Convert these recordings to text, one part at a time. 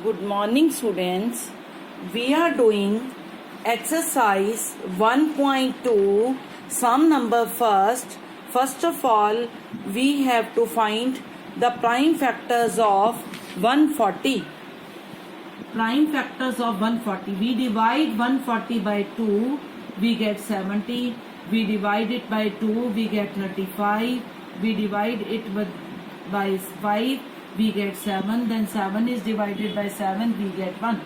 Good morning, students. We are doing exercise 1.2 sum number first. First of all, we have to find the prime factors of 140. Prime factors of 140. We divide 140 by 2, we get 70. We divide it by 2, we get 35. We divide it by 5, we get 7. Then 7 is divided by 7, we get 1.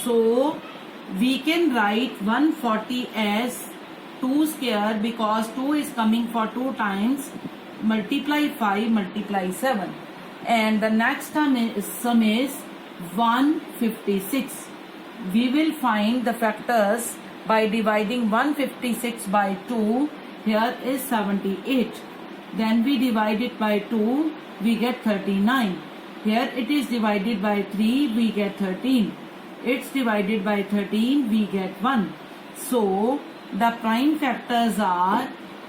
So we can write 140 as 2 square because 2 is coming for 2 times. Multiply 5, multiply 7. And the next sum is 156. We will find the factors by dividing 156 by 2. Here is 78. Then we divide it by 2, we get 39. Here it is divided by 3, we get 13. It's divided by 13, we get 1. So the prime factors are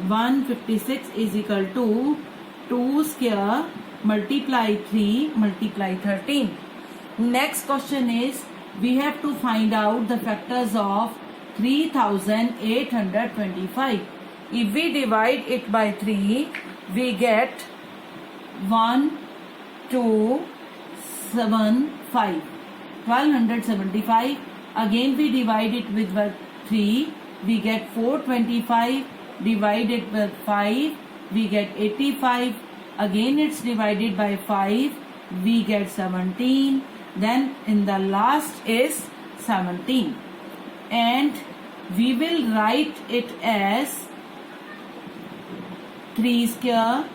156 is equal to 2 square multiply 3 multiply 13. Next question is we have to find out the factors of 3825. If we divide it by 3, we get 1, 2, 7, 5. 1275. Again we divide it with 3, we get 425. Divided by 5, we get 85. Again it's divided by 5, we get 17. Then in the last is 17. And we will write it as 3 square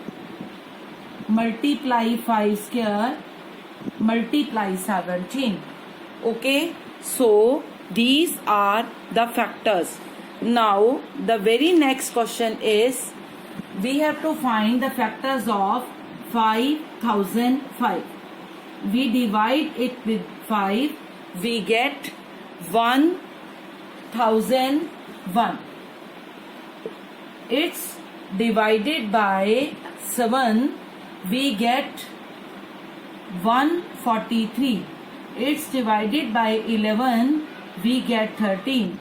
multiply 5 square multiply 17. Okay, so these are the factors. Now the very next question is we have to find the factors of 5005. We divide it with 5, we get 1001. It's divided by 7, we get 143. It's divided by 11, we get 13.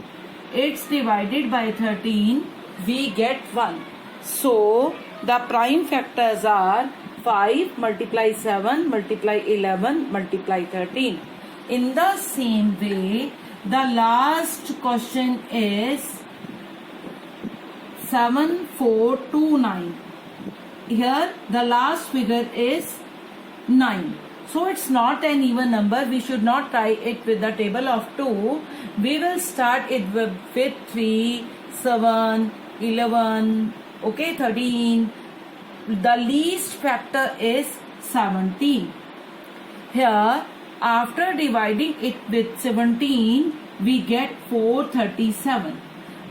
It's divided by 13, we get 1. So the prime factors are 5 multiply 7 multiply 11 multiply 13. In the same way, the last question is 7429. Here the last figure is 9. So it's not an even number. We should not try it with the table of 2. We will start it with 3, 7, 11, okay, 13. The least factor is 17. Here, after dividing it with 17, we get 437.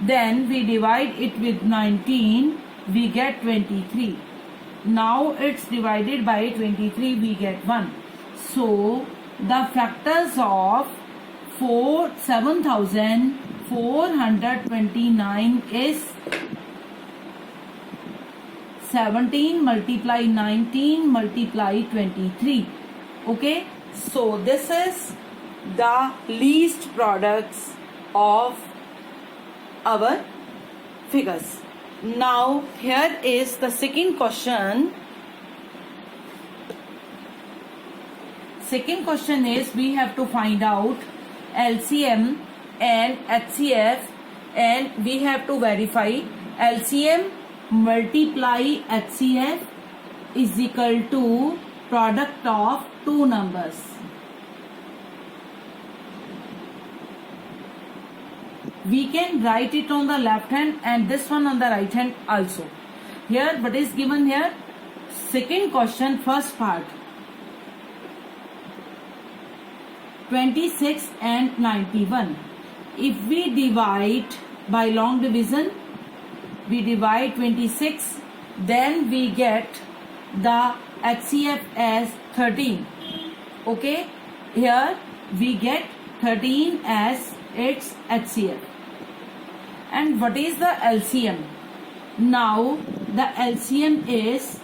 Then we divide it with 19, we get 23. Now it's divided by 23, we get 1. So the factors of 7429 is 17 multiply 19 multiply 23. Okay, so this is the least products of our figures. Now here is the second question. Second question is we have to find out LCM and HCF, and we have to verify LCM multiply HCF is equal to product of two numbers. We can write it on the left hand and this one on the right hand also. Here what is given here? Second question, first part. 26 and 91. If we divide by long division, we divide 26, then we get the HCF as 13. Okay, here we get 13 as its HCF. And what is the LCM? Now the LCM is,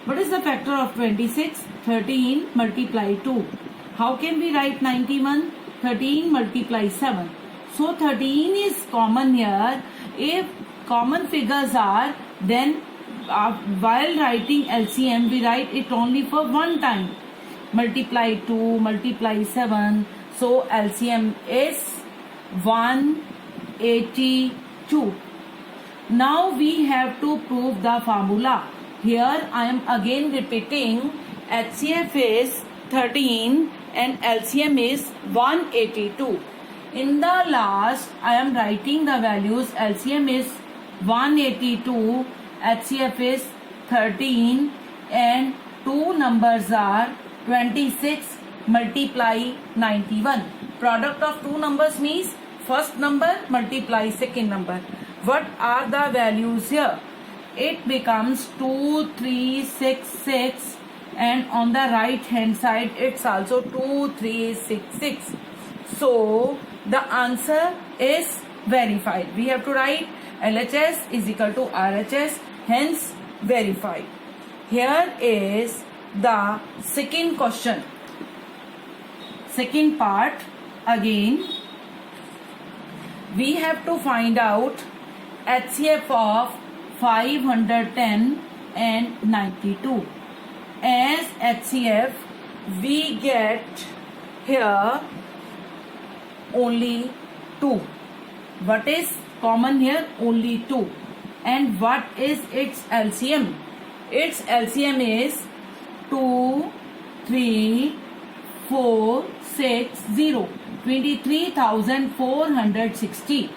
what is the factor of 26? 13 multiply 2. How can we write 91? 13 multiply 7. So 13 is common here. If common figures are, then while writing LCM, we write it only for one time. Multiply 2, multiply 7. So LCM is 182. Now we have to prove the formula. Here I am again repeating. HCF is 13 and LCM is 182. In the last I am writing the values. LCM is 182, HCF is 13, and two numbers are 26 multiply 91. Product of two numbers means first number multiply second number. What are the values here? It becomes 2366, and on the right hand side it's also 2366. So the answer is verified. We have to write LHS is equal to RHS, hence verified. Here is the second question. Second part again. We have to find out HCF of 510 and 92. As HCF we get here only 2. What is common here? Only 2. And what is its LCM? Its LCM is 2, 3, 4, 6, 0. 23,460.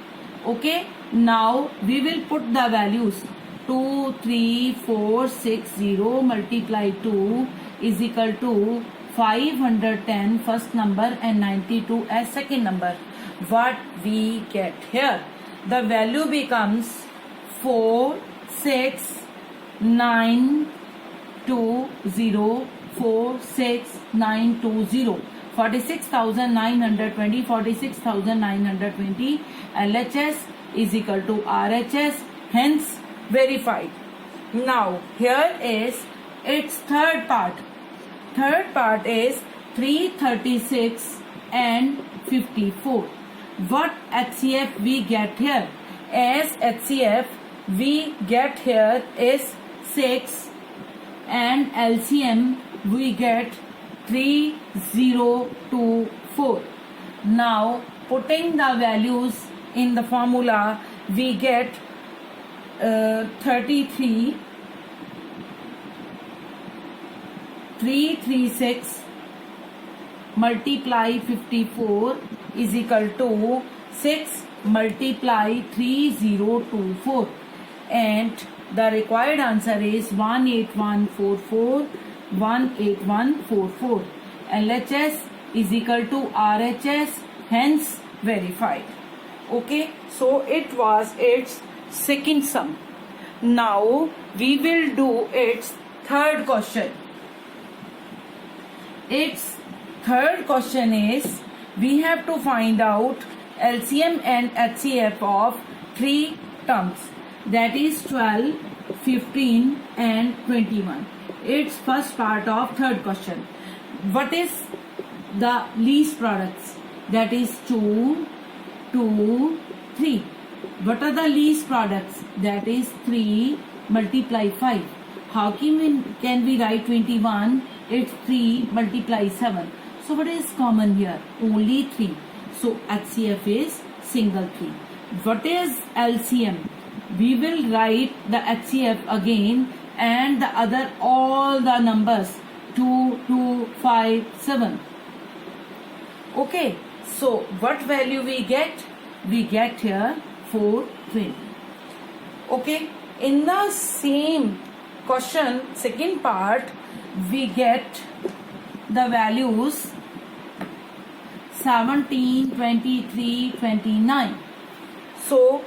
Okay. Now we will put the values. 2, 3, 4, 6, 0 multiply 2 is equal to 510 first number and 92 as second number. What we get here? The value becomes 4, 6, 9, 2, 0, 4, 6, 9, 2, 0. 46,920, 46,920. LHS is equal to RHS, hence verified. Now here is its third part. Third part is 336 and 54. What HCF we get here? As HCF we get here is 6 and LCM we get 3024. Now putting the values in the formula, we get 33, 336 multiply 54 is equal to 6 multiply 3024, and the required answer is 18144. 18144. LHS is equal to RHS, hence verified. Okay, so it was its second sum. Now we will do its third question. Its third question is, we have to find out LCM and HCF of three terms, that is 12, 15 and 21. It's first part of third question. What is the least products? That is 2, 2, 3. What are the least products? That is 3 multiply 5. How can we write 21? It's 3 multiply 7. So what is common here? Only 3. So HCF is single 3. What is LCM? We will write the HCF again and the other all the numbers 2, 2, 5, 7. Okay, so what value we get? We get here 420. Okay, in the same question, second part, we get the values 17, 23, 29. So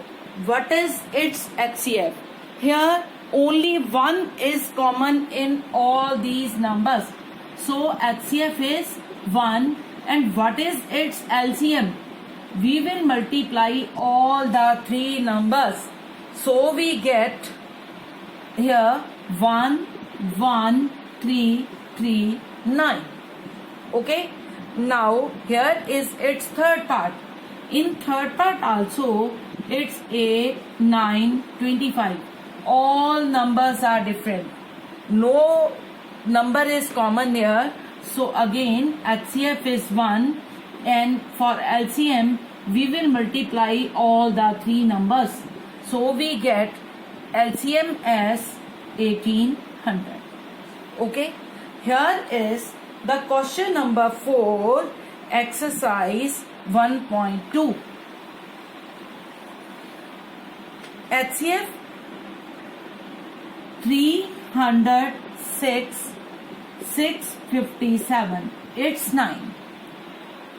what is its HCF? Here only 1 is common in all these numbers. So HCF is 1. And what is its LCM? We will multiply all the three numbers. So we get here 1, 1, 3, 3, 9. Okay. Now here is its third part. In third part also it's 8, 9, 25. All numbers are different. No number is common here. So again HCF is 1, and for LCM we will multiply all the three numbers. So we get LCM as 1800. Okay. Here is the question number 4, exercise 1.2. HCF 306, 657. It's 9.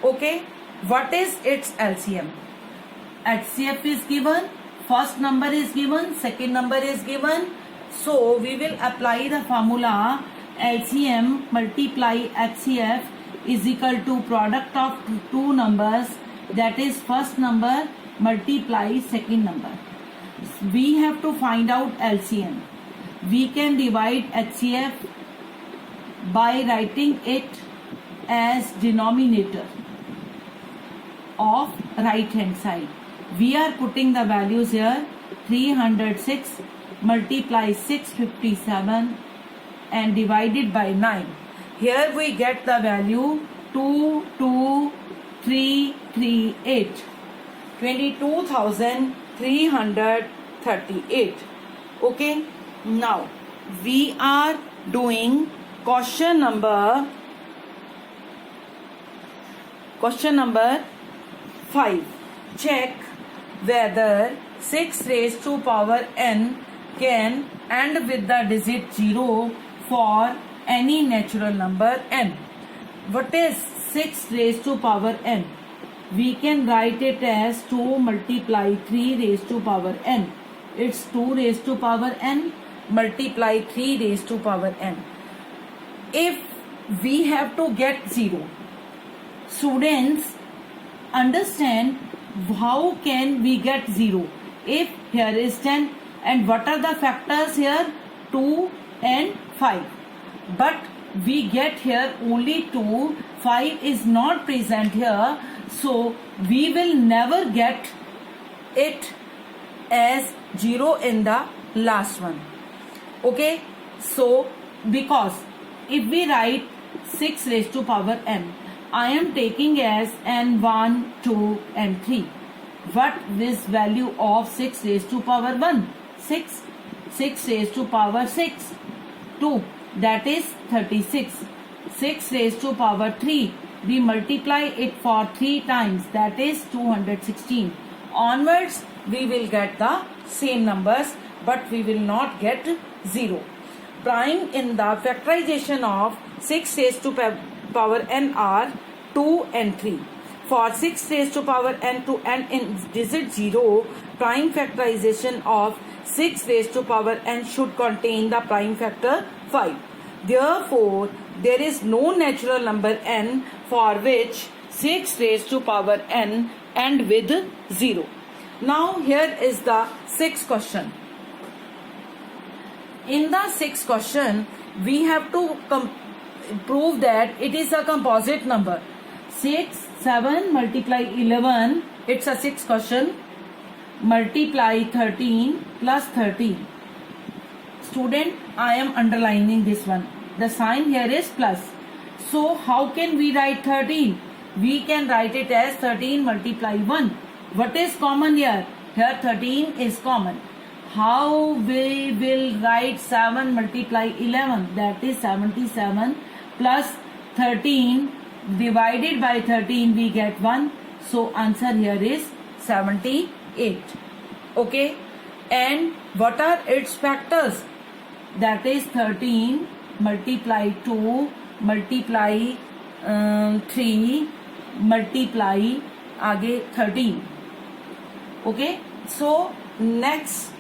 Okay. What is its LCM? HCF is given, first number is given, second number is given. So we will apply the formula LCM multiply HCF is equal to product of two numbers, that is first number multiply second number. We have to find out LCM. We can divide HCF by writing it as denominator of right hand side. We are putting the values here. 306 multiply 657 and divided by 9. Here we get the value 22,338. 22,338. Okay. Now we are doing question number 5. Check whether 6 raised to power n can end with the digit 0 for any natural number n. What is 6 raised to power n? We can write it as 2 multiply 3 raised to power n. It's 2 raised to power n multiply 3 raised to power n. If we have to get 0, students understand how can we get 0? If here is 10, and what are the factors here? 2 and 5. But we get here only 2, 5 is not present here, so we will never get it as 0 in the last one. Okay, so because if we write 6 raised to power n, I am taking as n1, 2 and 3. What is value of 6 raised to power 1? 6. 6 raised to power 6, 2, that is 36. 6 raised to power 3, we multiply it for 3 times, that is 216. Onwards we will get the same numbers, but we will not get 0. Prime in the factorization of 6 raised to power n are 2 and 3. For 6 raised to power n to n in digit 0, prime factorization of 6 raised to power n should contain the prime factor 5. Therefore, there is no natural number n for which 6 raised to power n end with 0. Now here is the sixth question. In the sixth question, we have to prove that it is a composite number. 6, 7 multiply 11, it's a sixth question, multiply 13 plus 13. Student, I am underlining this one. The sign here is plus. So how can we write 13? We can write it as 13 multiply 1. What is common here? Here 13 is common. How we will write 7 multiply 11? That is 77 plus 13 divided by 13 we get 1. So answer here is 78. Okay. And what are its factors? That is 13 multiply 2 multiply 3 multiply आगे 13. Okay. So next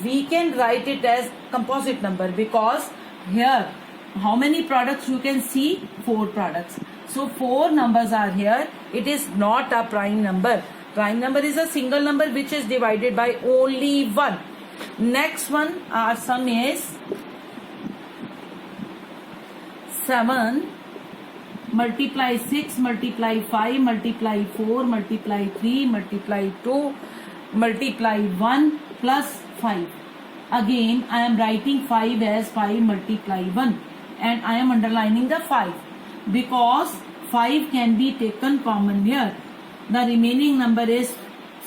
we can write it as composite number, because here how many products you can see? 4 products. So 4 numbers are here. It is not a prime number. Prime number is a single number which is divided by only 1. Next one, our sum is 7 multiply 6, multiply 5, multiply 4, multiply 3, multiply 2, multiply 1 plus 5. Again, I am writing 5 as 5 multiply 1 and I am underlining the 5 because 5 can be taken common here. The remaining number is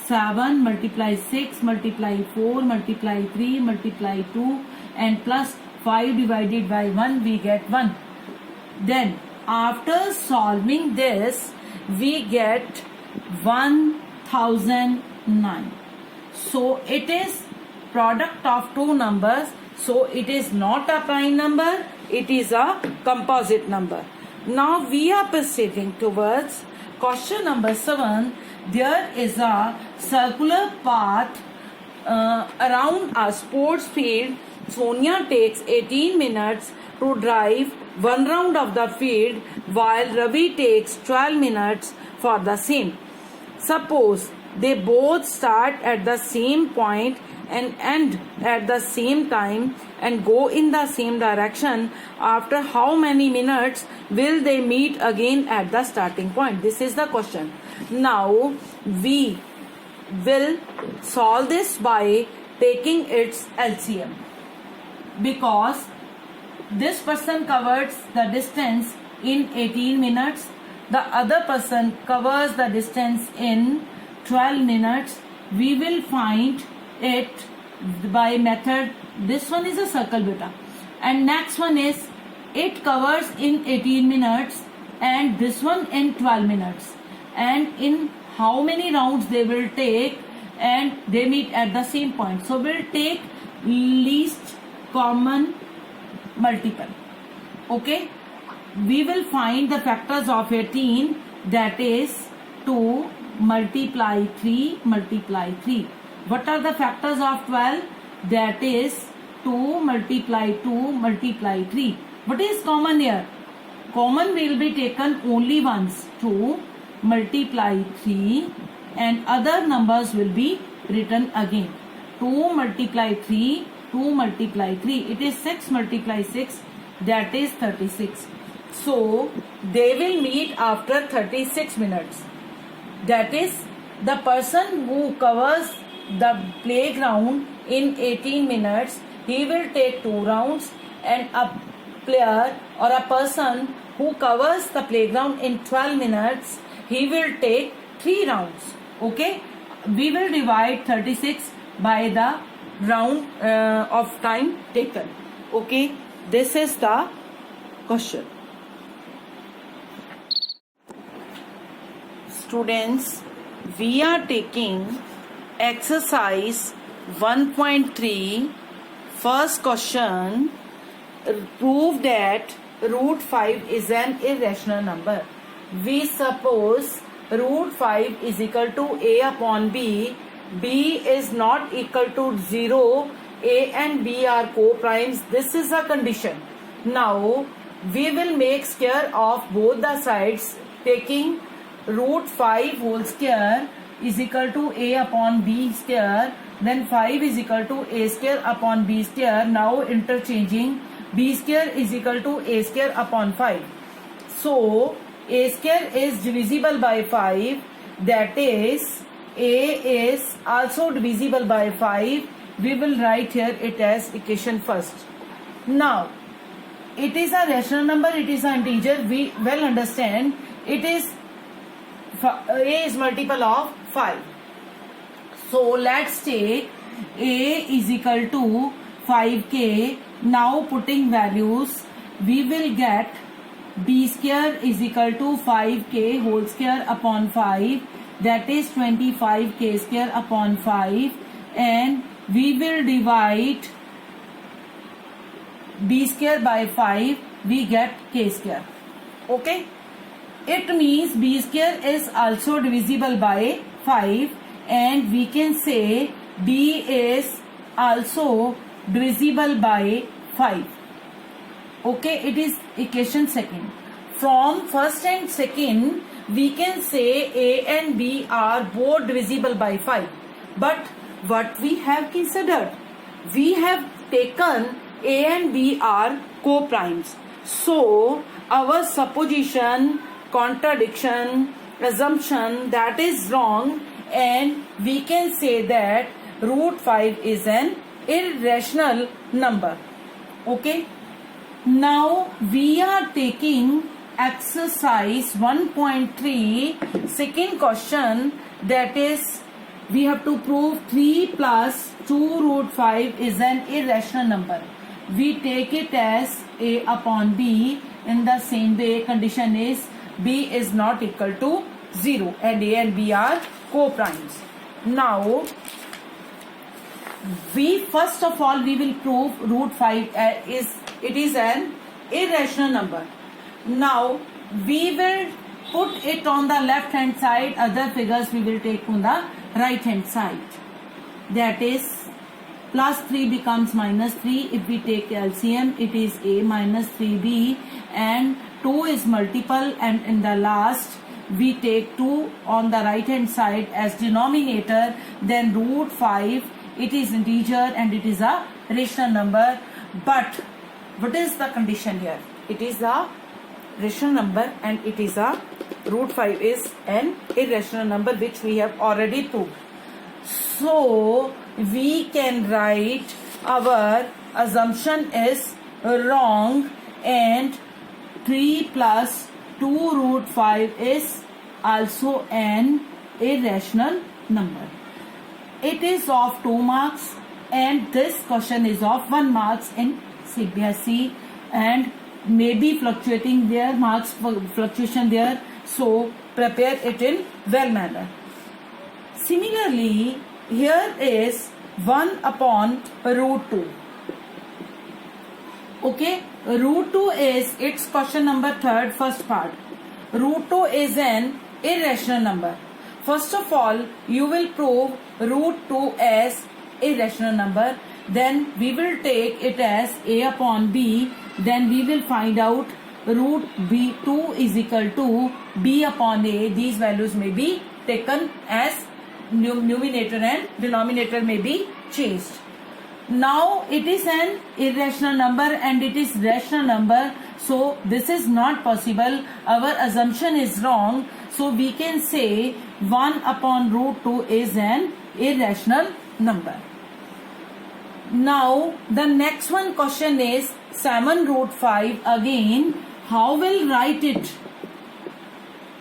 7 multiply 6 multiply 4 multiply 3 multiply 2 and plus 5 divided by 1 we get 1. Then after solving this we get 1009. So it is product of two numbers. So it is not a prime number, it is a composite number. Now we are proceeding towards question number 7. There is a circular path around a sports field. Sonia takes 18 minutes to drive one round of the field while Ravi takes 12 minutes for the same. Suppose they both start at the same point and end at the same time and go in the same direction. After how many minutes will they meet again at the starting point? This is the question. Now we will solve this by taking its LCM, because this person covers the distance in 18 minutes, the other person covers the distance in 12 minutes. We will find it by method. This one is a circle beta, and next one is it covers in 18 minutes and this one in 12 minutes, and in how many rounds they will take and they meet at the same point. So we'll take least common multiple. Okay, we will find the factors of 18, that is 2 multiply 3 multiply 3. What are the factors of 12? That is 2 multiply 2 multiply 3. What is common here? Common will be taken only once. 2 multiply 3 and other numbers will be written again. 2 multiply 3, 2 multiply 3. It is 6 multiply 6, that is 36. So they will meet after 36 minutes. That is, the person who covers the playground in 18 minutes, he will take 2 rounds, and a player or a person who covers the playground in 12 minutes, he will take 3 rounds. Okay, we will divide 36 by the round of time taken. Okay, this is the question. Students, we are taking exercise 1.3. First question, prove that root 5 is an irrational number. We suppose root 5 is equal to a upon b. B is not equal to 0. A and B are co-primes. This is a condition. Now we will make square of both the sides, taking root 5 whole square is equal to a upon b square, then 5 is equal to a square upon b square. Now interchanging, b square is equal to a square upon 5. So a square is divisible by 5, that is a is also divisible by 5. We will write here it as equation first. Now it is a rational number, it is an integer. We well understand it is a is multiple of 5. So let's take a is equal to 5k. Now putting values, we will get b square is equal to 5k whole square upon 5, that is 25k square upon 5, and we will divide b square by 5, we get k square. Okay, it means b square is also divisible by 5, and we can say b is also divisible by 5. Okay, it is equation second. From first and second, we can say a and b are both divisible by 5. But what we have considered? We have taken a and b are co-primes. So our supposition, contradiction, assumption that is wrong, and we can say that root 5 is an irrational number. Okay. Now we are taking exercise 1.3 second question, that is we have to prove 3 plus 2 root 5 is an irrational number. We take it as A upon B. In the same way, condition is B is not equal to 0 and A and B are co-primes. Now we first of all we will prove root 5 is an irrational number. Now we will put it on the left hand side, other figures we will take on the right hand side. That is plus 3 becomes minus 3. If we take LCM, it is A minus 3B, and 2 is multiple, and in the last we take 2 on the right hand side as denominator. Then root 5, it is integer and it is a rational number. But what is the condition here? It is a rational number and it is a root 5 is an irrational number, which we have already proved. So we can write our assumption is wrong and 3 plus 2 root 5 is also an irrational number. It is of 2 marks and this question is of 1 marks in CBSE, and maybe fluctuating there, marks fluctuation there, so prepare it in well manner. Similarly, here is 1 upon root 2. Okay, root 2 is its question number 3rd, first part. Root 2 is an irrational number. First of all, you will prove root 2 as irrational number. Then we will take it as A upon B. Then we will find out root B2 is equal to B upon A. These values may be taken as numerator and denominator may be changed. Now it is an irrational number and it is rational number. So this is not possible. Our assumption is wrong. So we can say 1 upon root 2 is an irrational number. Now the next one question is 7 root 5. Again, how will write it?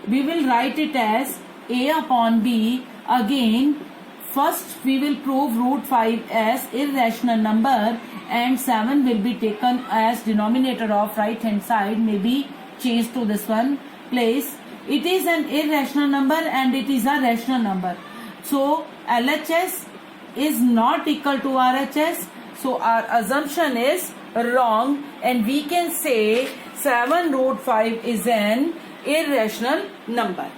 We will write it as A upon B. Again, first we will prove root 5 as irrational number and 7 will be taken as denominator of right hand side, may be changed to this one place. It is an irrational number and it is a rational number. So LHS is not equal to RHS. So our assumption is wrong and we can say 7 root 5 is an irrational number.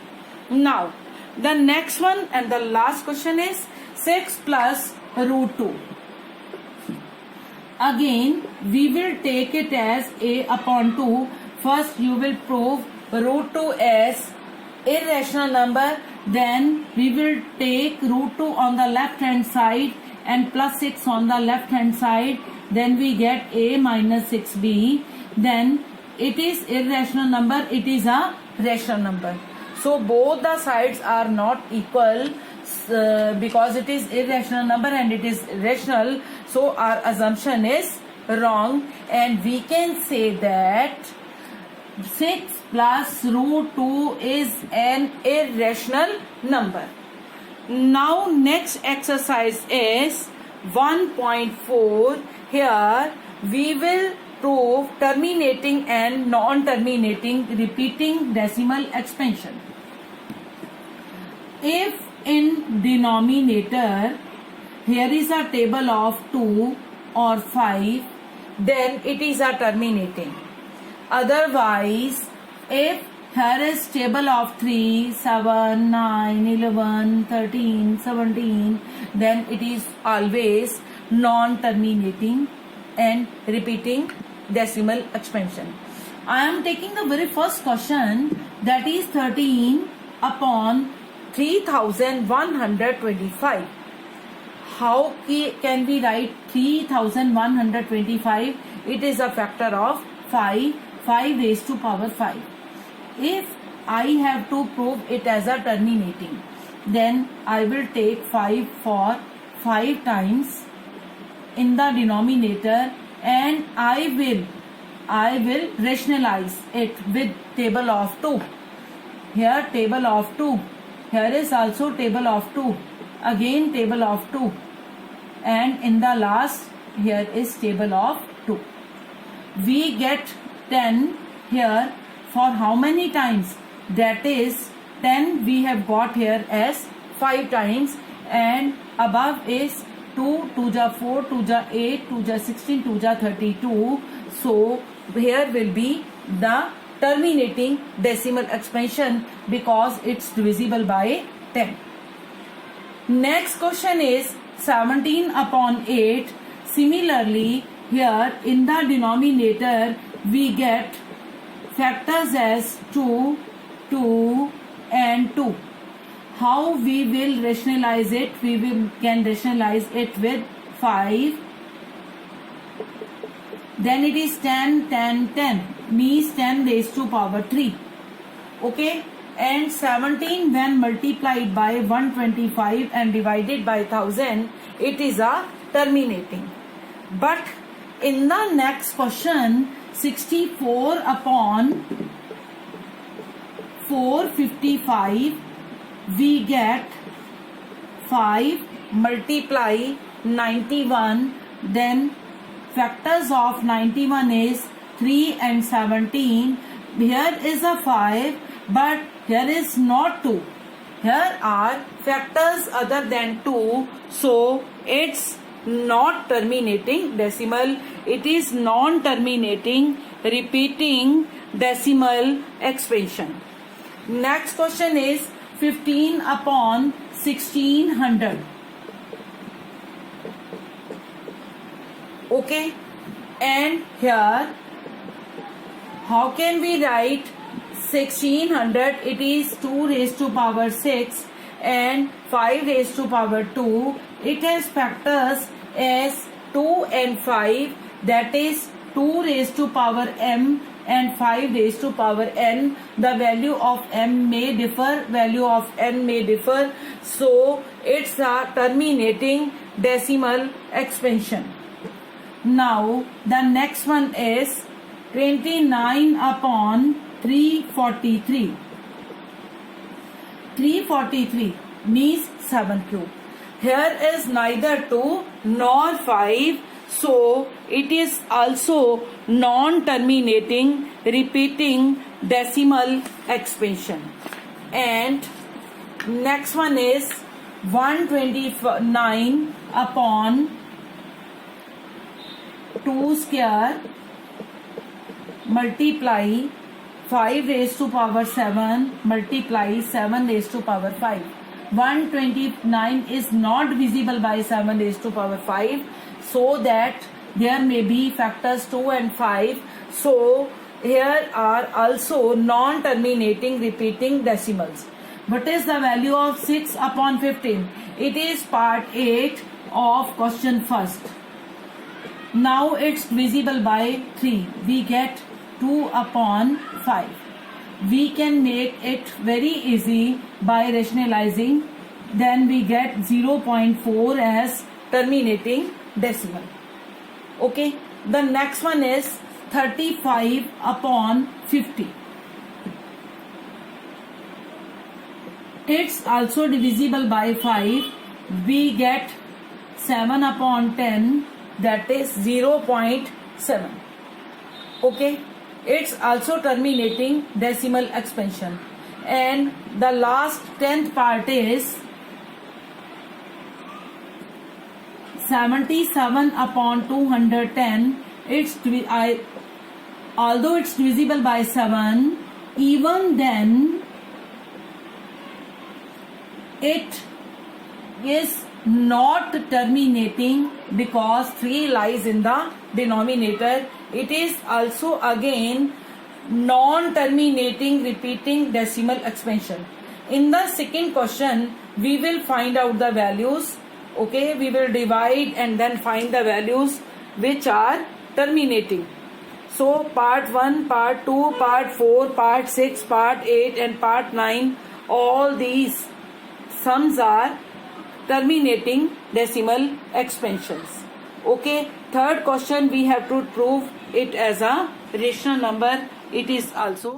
Now the next one and the last question is 6 plus root 2. Again we will take it as A upon 2. First you will prove root 2 as irrational number. Then we will take root 2 on the left hand side and plus 6 on the left hand side. Then we get A minus 6B. Then it is irrational number, it is a rational number. So both the sides are not equal because it is irrational number and it is rational. So our assumption is wrong and we can say that 6 plus root 2 is an irrational number. Now next exercise is 1.4. Here we will prove terminating and non-terminating repeating decimal expansion. If in denominator here is a table of 2 or 5, then it is a terminating. Otherwise, if here is table of 3, 7, 9, 11, 13, 17, then it is always non-terminating and repeating decimal expansion. I am taking the very first question, that is 13 upon 3125. How can we write 3125? It is a factor of 5. 5 raised to power 5. If I have to prove it as a terminating, then I will take 5 for 5 times in the denominator, and I will rationalize it with table of 2. Here table of 2. Here is also table of 2. Again table of 2. And in the last, here is table of 2. We get 10 here for how many times? That is 10 we have got here as 5 times, and above is 2, 2 ja 4, 2 ja 8, 2 ja 16, 2 ja 32. So here will be the terminating decimal expansion because it's divisible by 10. Next question is 17 upon 8. Similarly, here in the denominator we get factors as 2, 2 and 2. How we will rationalize it? We can rationalize it with 5. Then it is 10, 10, 10. Means 10 raised to power 3. Okay. And 17 when multiplied by 125 and divided by 1000, it is a terminating. But in the next question, 64 upon 455, we get 5 multiply 91, then factors of 91 is 3 and 17. Here is a 5, but here is not 2. Here are factors other than 2, so it's not terminating decimal. It is non-terminating repeating decimal expansion. Next question is 15 upon 1600. Okay, and here how can we write 1600? It is 2 raised to power 6 and 5 raised to power 2. It has factors as 2 and 5, that is 2 raised to power m and 5 raised to power n. The value of m may differ, value of n may differ, so it's a terminating decimal expansion. Now the next one is 29 upon 343. 343 means 7 cube. Here is neither 2 nor 5, so it is also non-terminating repeating decimal expansion. And next one is 129 upon 2 square multiply 5 raised to power 7 multiply 7 raised to power 5. 129 is not divisible by 7 raised to power 5, so that there may be factors 2 and 5. So here are also non-terminating repeating decimals. What is the value of 6 upon 15? It is part 8 of question first. Now it's divisible by 3. We get 2 upon 5. We can make it very easy by rationalizing. Then we get 0.4 as terminating decimal. Okay. The next one is 35 upon 50. It's also divisible by 5. We get 7 upon 10, that is 0.7. Okay. It's also terminating decimal expansion. And the last 10th part is 77 upon 210. Although it's divisible by 7, even then it is not terminating because 3 lies in the denominator. It is also again non-terminating repeating decimal expansion. In the second question, we will find out the values. Okay, we will divide and then find the values which are terminating. So part 1, part 2, part 4, part 6, part 8 and part 9, all these sums are terminating decimal expansions. Okay, third question we have to prove it as a rational number. It is also